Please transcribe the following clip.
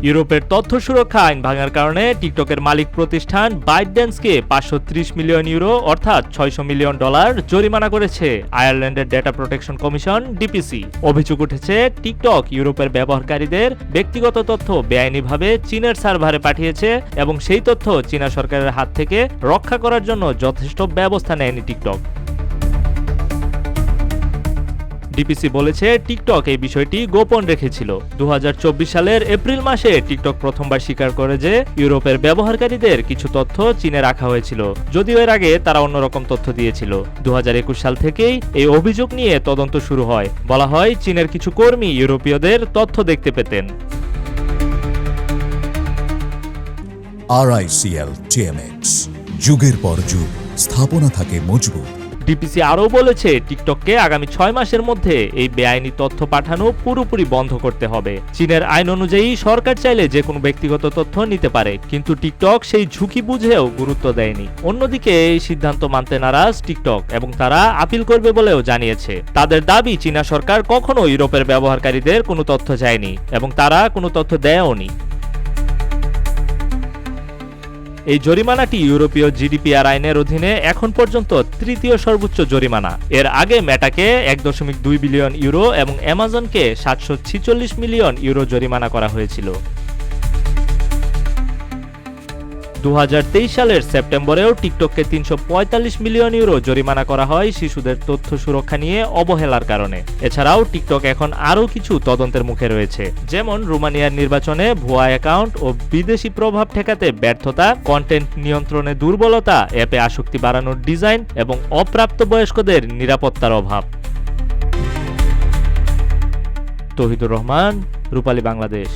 ইউরোপের তথ্য সুরক্ষা আইন ভাঙার কারণে টিকটকের মালিক প্রতিষ্ঠান বাইটড্যান্সকে 530 মিলিয়ন ইউরো অর্থাৎ $600 মিলিয়ন জরিমানা করেছে আয়ারল্যান্ডের ডেটা প্রোটেকশন কমিশন ডিপিসি। অভিযোগ উঠেছে টিকটক ইউরোপের ব্যবহারকারীদের ব্যক্তিগত তথ্য বেআইনিভাবে চীনের সার্ভারে পাঠিয়েছে এবং সেই তথ্য চীনা সরকারের হাত থেকে রক্ষা করার জন্য যথেষ্ট ব্যবস্থা নেয়নি টিকটক। ডিপিসি বলেছে টিকটক এই বিষয়টি গোপন রেখেছিল। 2024 সালের এপ্রিল মাসে টিকটক প্রথমবার স্বীকার করে যে ইউরোপের ব্যবহারকারীদের কিছু তথ্য চীনে রাখা হয়েছিল, যদিও এর আগে তারা অন্যরকম তথ্য দিয়েছিল। 2021 সাল থেকেই এই অভিযোগ নিয়ে তদন্ত শুরু হয়। বলা হয় চীনের কিছু কর্মী ইউরোপীয়দের তথ্য দেখতে পেতেন। RICL TMX, যুগের পর যুগ স্থাপনা থাকে মজবুত। ডিপিসি আরও বলেছে টিকটককে আগামী 6 মাসের মধ্যে এই বেআইনি তথ্য পাঠানো পুরোপুরি বন্ধ করতে হবে। চীনের আইন অনুযায়ী সরকার চাইলে যে কোনো ব্যক্তিগত তথ্য নিতে পারে, কিন্তু টিকটক সেই ঝুঁকি বুঝেও গুরুত্ব দেয়নি। অন্যদিকে এই সিদ্ধান্ত মানতে নারাজ টিকটক এবং তারা আপিল করবে বলেও জানিয়েছে। তাদের দাবি চীনা সরকার কখনো ইউরোপের ব্যবহারকারীদের কোনো তথ্য চায়নি এবং তারা কোনো তথ্য দেয়ওনি। এই জরিমানাটি ইউরোপীয় জিডিপিআর আইনের অধীনে এখন পর্যন্ত তৃতীয় সর্বোচ্চ জরিমানা। এর আগে মেটাকে 1.2 বিলিয়ন ইউরো এবং অ্যামাজনকে 746 মিলিয়ন ইউরো জরিমানা করা হয়েছিল। 2023 সালের সেপ্টেম্বরেও টিকটককে 345 মিলিয়ন ইউরো জরিমানা করা হয় শিশুদের তথ্য সুরক্ষা নিয়ে অবহেলার কারণে। এছাড়াও টিকটক এখন আরও কিছু তদন্তের মুখে রয়েছে, যেমন রোমানিয়ার নির্বাচনে ভুয়া অ্যাকাউন্ট ও বিদেশি প্রভাব ঠেকাতে ব্যর্থতা, কন্টেন্ট নিয়ন্ত্রণে দুর্বলতা, অ্যাপে আসক্তি বাড়ানোর ডিজাইন এবং অপ্রাপ্তবয়স্কদের নিরাপত্তার অভাব। তৌহিদুর রহমান, রূপালী বাংলাদেশ।